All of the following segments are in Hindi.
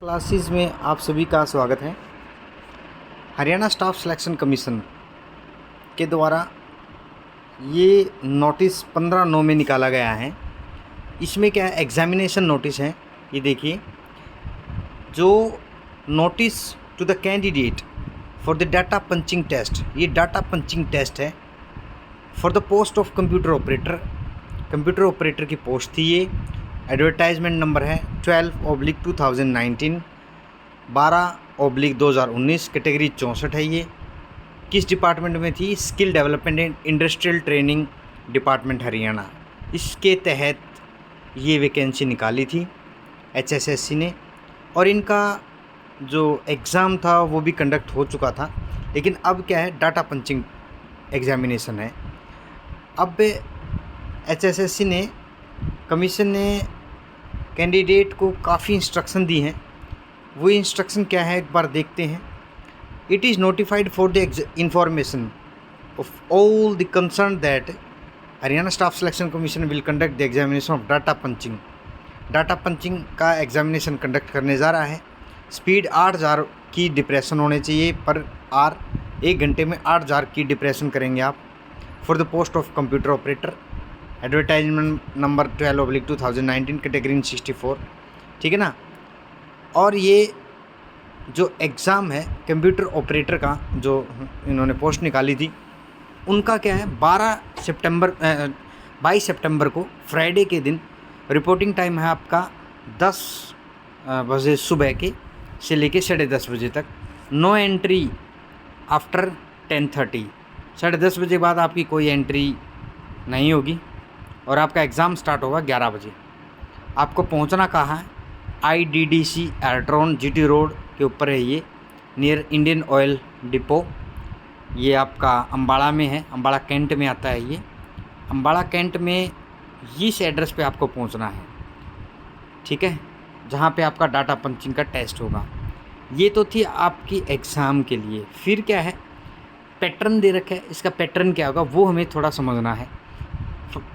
क्लासेस में आप सभी का स्वागत है। हरियाणा स्टाफ सिलेक्शन कमीशन के द्वारा ये नोटिस 15/9 में निकाला गया है। इसमें क्या है, एग्जामिनेशन नोटिस है। ये देखिए, जो notice to the candidate for the data punching test, ये डाटा पंचिंग टेस्ट है for the post of computer operator. Computer operator की पोस्ट थी ये। एडवर्टाइजमेंट नंबर है 12/2019, 12/2019, कैटेगरी 64 है। ये किस डिपार्टमेंट में थी? Skill development and industrial training department Haryana. इसके तहत ये वैकेंसी निकाली थी HSSC ने, और इनका जो एग्ज़ाम था वो भी कंडक्ट हो चुका था। लेकिन अब क्या है, डाटा पंचिंग एग्ज़ामिनेशन है। अब HSSC ने, कमीशन ने कैंडिडेट को काफ़ी इंस्ट्रक्शन दी हैं। वो इंस्ट्रक्शन क्या है, एक बार देखते हैं। It is notified for the information of all the concern that Haryana staff selection commission will conduct the examination of data punching. Data punching का एग्जामिनेशन कंडक्ट करने जा रहा है। स्पीड 8000 की डिप्रेशन होने चाहिए पर आर। 1 घंटे में 8000 की डिप्रेशन करेंगे आप for the post of computer operator. Advertisement number 12/2019, category 64, ठीक है ना। और ये जो एग्ज़ाम है कंप्यूटर ऑपरेटर का, जो इन्होंने पोस्ट निकाली थी, उनका क्या है, 22 सितंबर को फ्राइडे के दिन रिपोर्टिंग टाइम है आपका 10 बजे सुबह के से लेके 10:30 बजे तक। No entry after 10:30। 10:30 बजे बाद आपकी कोई एंट्री नहीं होगी और आपका एग्ज़ाम स्टार्ट होगा 11 बजे। आपको पहुंचना कहाँ है? IDDC एयरट्रॉन GT रोड के ऊपर है ये, नियर इंडियन ऑयल डिपो। ये आपका अम्बाड़ा में है, अम्बाड़ा कैंट में आता है ये। अम्बाड़ा कैंट में इस एड्रेस पे आपको पहुंचना है, ठीक है, जहाँ पे आपका डाटा पंचिंग का टेस्ट होगा। ये तो थी आपकी एग्ज़ाम के लिए। फिर क्या है, पैटर्न दे रखा है। इसका पैटर्न क्या होगा वो हमें थोड़ा समझना है।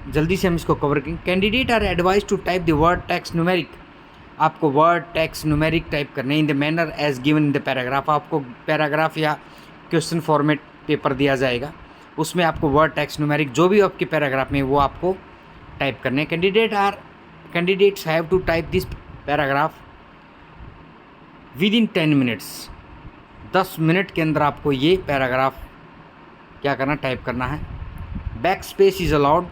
जल्दी से हम इसको कवर करेंगे। Candidate are advise to type the word text numeric. आपको वर्ड टेक्स्ट न्यूमेरिक टाइप करने in the manner as given in the paragraph. आपको पैराग्राफ या क्वेश्चन फॉर्मेट पेपर दिया जाएगा, उसमें आपको वर्ड टेक्स्ट न्यूमेरिक जो भी आपके पैराग्राफ में वो आपको टाइप करने। Candidates have to type this paragraph within 10 minutes. 10 minute के अंदर आपको ये पैराग्राफ क्या करना, टाइप करना है। Back space is allowed.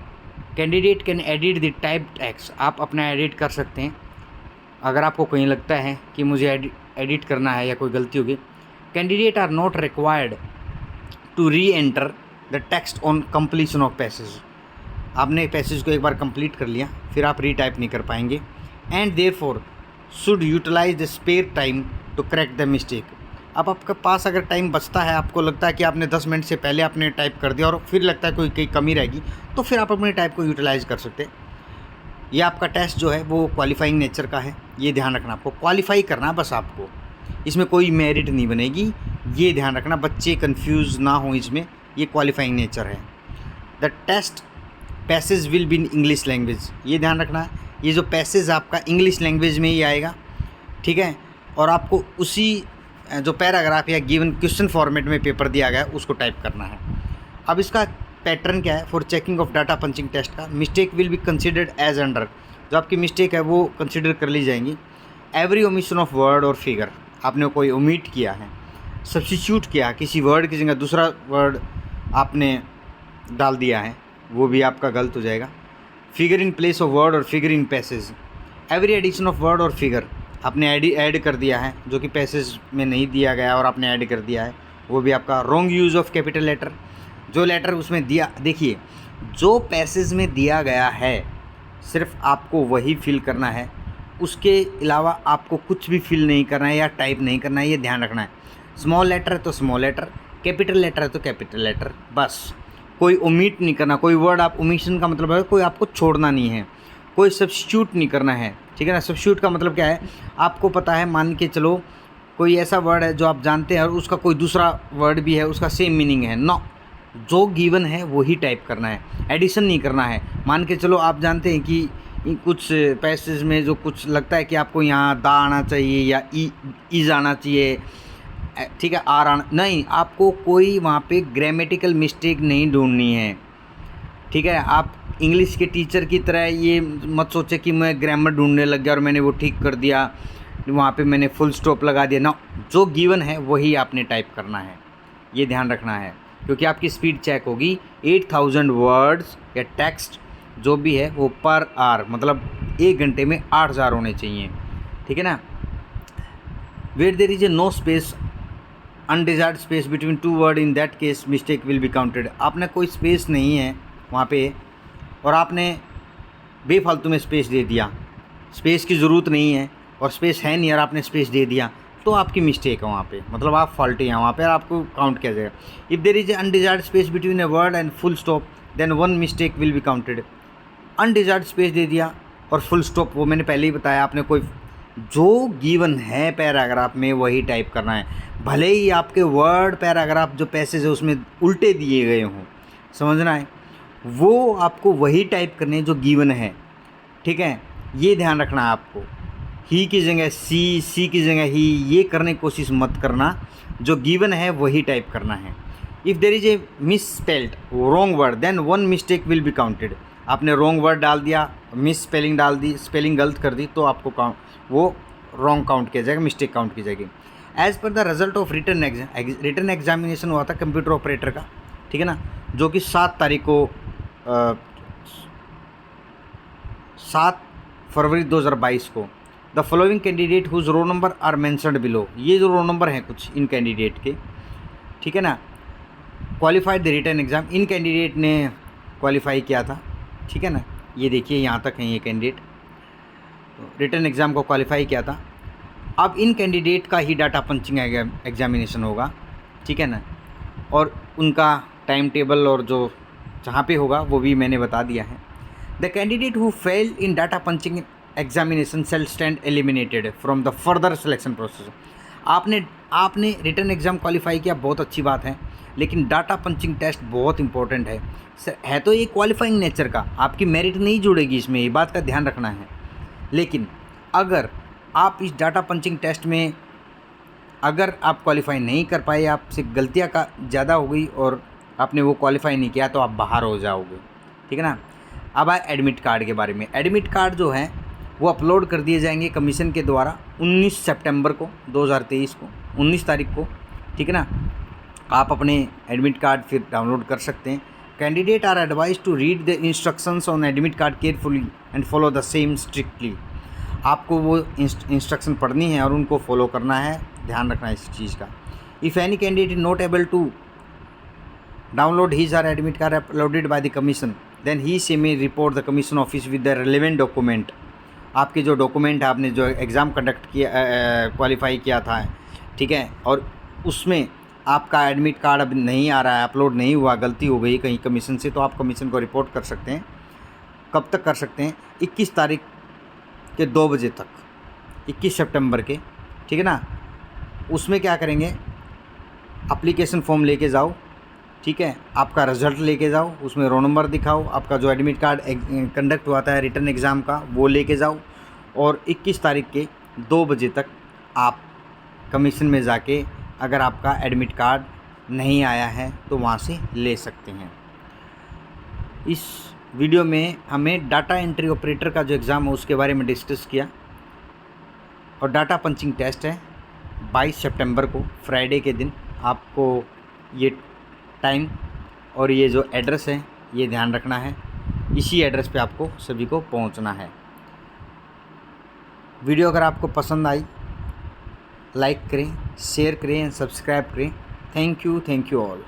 Candidate can edit the type text. आप अपना एडिट कर सकते हैं अगर आपको कहीं लगता है कि मुझे एडिट करना है या कोई गलती होगी। Candidate are not required to re-enter the text on completion of passage. आपने पैसेज को एक बार कंप्लीट कर लिया, फिर आप रीटाइप नहीं कर पाएंगे। And therefore should utilise the spare time to correct the mistake. अब आपके पास अगर टाइम बचता है, आपको लगता है कि आपने 10 मिनट से पहले आपने टाइप कर दिया और फिर लगता है कोई कमी रहेगी, तो फिर आप अपने टाइप को यूटिलाइज कर सकते हैं। ये आपका टेस्ट जो है वो क्वालिफाइंग नेचर का है, ये ध्यान रखना। आपको क्वालिफाई करना है बस, आपको इसमें कोई मेरिट नहीं बनेगी, ये ध्यान रखना। बच्चे कंफ्यूज ना हो इसमें, ये क्वालिफाइंग नेचर है। The test passage will be in English language, ये ध्यान रखना है। ये जो पैसेज आपका इंग्लिश लैंग्वेज में ही आएगा, ठीक है। और आपको उसी जो पैराग्राफ या गिवन क्वेश्चन फॉर्मेट में पेपर दिया गया है उसको टाइप करना है। अब इसका पैटर्न क्या है, for checking of data punching test का। Mistake will be considered as under. जो आपकी मिस्टेक है वो कंसिडर कर ली जाएंगी। एवरी ओमिशन ऑफ वर्ड और फिगर, आपने कोई ओमिट किया है, सब्स्टिट्यूट किया, किसी वर्ड की जगह दूसरा वर्ड आपने डाल दिया है, वो भी आपका गलत हो जाएगा। Figure in place of word और figure in passage. Every addition of word और फिगर, आपने ऐड कर दिया है जो कि पैसेज में नहीं दिया गया और आपने ऐड कर दिया है, वो भी आपका। Wrong use of capital letter, जो लेटर उसमें दिया, देखिए जो पैसेज में दिया गया है सिर्फ आपको वही फिल करना है, उसके अलावा आपको कुछ भी फिल नहीं करना है या टाइप नहीं करना है, ये ध्यान रखना है। स्मॉल लेटर है तो स्मॉल लेटर, कैपिटल लेटर है तो कैपिटल लेटर, बस। कोई ओमिट नहीं करना, कोई वर्ड आप ओमिशन का मतलब है कोई आपको छोड़ना नहीं है, कोई सब्स्टिट्यूट नहीं करना है, ठीक है ना। सब्स्टिट्यूट का मतलब क्या है, आपको पता है, मान के चलो कोई ऐसा वर्ड है जो आप जानते हैं और उसका कोई दूसरा वर्ड भी है, उसका सेम मीनिंग है, नो, जो गिवन है वही टाइप करना है, एडिशन नहीं करना है। मान के चलो आप जानते हैं कि कुछ पैसेज में जो कुछ लगता है कि आपको यहाँ दा आना चाहिए या इज आना चाहिए, ठीक है, आर आना नहीं, आपको कोई वहाँ पे ग्रामेटिकल मिस्टेक नहीं ढूंढनी है, ठीक है। आप इंग्लिश के टीचर की तरह ये मत सोचे कि मैं ग्रामर ढूंढने लग गया और मैंने वो ठीक कर दिया, वहाँ पे मैंने फुल स्टॉप लगा दिया ना। जो गिवन है वही आपने टाइप करना है, ये ध्यान रखना है, क्योंकि आपकी स्पीड चेक होगी। 8000 वर्ड्स या टेक्स्ट जो भी है वो पर आवर, मतलब 1 घंटे में 8000 होने चाहिए, ठीक है ना। Where there is a no space undesired space between 2 word, in that case mistake will be counted. आपने कोई स्पेस नहीं है वहाँ पे और आपने बेफालतू में स्पेस दे दिया, स्पेस की ज़रूरत नहीं है और स्पेस है नहीं और आपने स्पेस दे दिया, तो आपकी मिस्टेक है वहाँ पे, मतलब आप फॉल्टी हैं वहाँ पे, आपको काउंट किया जाएगा। If there is a undesired space between a word and full stop then 1 mistake will be counted. Undesired space दे दिया और फुल स्टॉप, वो मैंने पहले ही बताया, आपने कोई जो गिवन है पैराग्राफ में वही टाइप करना है, भले ही आपके वर्ड पैराग्राफ जो पैसेज है उसमें उल्टे दिए गए हों, समझना है, वो आपको वही टाइप करने हैं जो गिवन है, ठीक है। ये ध्यान रखना है आपको, ही की जगह सी की जगह ही, ये करने की कोशिश मत करना, जो गिवन है वही टाइप करना है। If there is a misspelled wrong word then 1 mistake will be counted. आपने रॉन्ग वर्ड डाल दिया, मिस स्पेलिंग डाल दी, स्पेलिंग गलत कर दी, तो आपको वो रॉन्ग काउंट किया जाएगा, मिस्टेक काउंट की जाएगी। As per the result of written examination हुआ था कंप्यूटर ऑपरेटर का, ठीक है ना, जो कि 7 तारीख को 7 फरवरी 2022 को। The following candidate whose roll number are mentioned below, ये जो रोल नंबर हैं कुछ इन कैंडिडेट के, ठीक है ना, क्वालिफाइड द रिटन एग्ज़ाम, इन कैंडिडेट ने क्वालिफाई किया था, ठीक है ना, ये देखिए यहाँ तक हैं ये कैंडिडेट, तो रिटन एग्ज़ाम को क्वालिफाई किया था। अब इन कैंडिडेट का ही डाटा पंचिंग एग्जामिनेशन होगा, ठीक है ना, और उनका टाइम टेबल और जो जहाँ पे होगा वो भी मैंने बता दिया है। The candidate who failed in data punching examination shall stand eliminated from the further selection process. आपने रिटन एग्ज़ाम क्वालिफाई किया, बहुत अच्छी बात है, लेकिन डाटा पंचिंग टेस्ट बहुत इंपॉर्टेंट है तो ये क्वालिफाइंग नेचर का, आपकी मेरिट नहीं जुड़ेगी इसमें, ये बात का ध्यान रखना है। लेकिन अगर आप इस डाटा पंचिंग टेस्ट में अगर आप क्वालिफाई नहीं कर पाए, आपसे गलतियाँ का ज़्यादा हो गई और आपने वो क्वालिफाई नहीं किया, तो आप बाहर हो जाओगे, ठीक है ना। अब आए एडमिट कार्ड के बारे में। एडमिट कार्ड जो है वो अपलोड कर दिए जाएंगे कमीशन के द्वारा 19 सितंबर को 2023 को, 19 तारीख को, ठीक है ना। आप अपने एडमिट कार्ड फिर डाउनलोड कर सकते हैं। Candidate are advise to read the instructions on admit card carefully and follow the same strictly. आपको वो इंस्ट्रक्शन पढ़नी है और उनको फॉलो करना है, ध्यान रखना है इस चीज़ का। If any candidate not able to download his or admit card uploaded by the commission then he से may report the commission office with the relevant document. आपके जो डॉक्यूमेंट है, आपने जो एग्ज़ाम कंडक्ट किया, क्वालिफाई किया था, ठीक है, और उसमें आपका एडमिट कार्ड अब नहीं आ रहा है, अपलोड नहीं हुआ, गलती हो गई कहीं कमीशन से, तो आप कमीशन को रिपोर्ट कर सकते हैं। कब तक कर सकते हैं? 21 तारीख के 2 बजे तक, 21 सितंबर के, ठीक है ना। उसमें क्या करेंगे, एप्लीकेशन फॉर्म लेके जाओ, ठीक है, आपका रिज़ल्ट लेके जाओ, उसमें रोल नंबर दिखाओ, आपका जो एडमिट कार्ड कंडक्ट हुआ था रिटन एग्ज़ाम का वो लेके जाओ, और 21 तारीख के 2 बजे तक आप कमीशन में जाके अगर आपका एडमिट कार्ड नहीं आया है तो वहाँ से ले सकते हैं। इस वीडियो में हमें डाटा एंट्री ऑपरेटर का जो एग्ज़ाम है उसके बारे में डिस्कस किया, और डाटा पंचिंग टेस्ट है 22 सितंबर को फ्राइडे के दिन। आपको ये टाइम और ये जो एड्रेस है ये ध्यान रखना है, इसी एड्रेस पे आपको सभी को पहुंचना है। वीडियो अगर आपको पसंद आई लाइक करें, शेयर करें, सब्सक्राइब करें। Thank you all.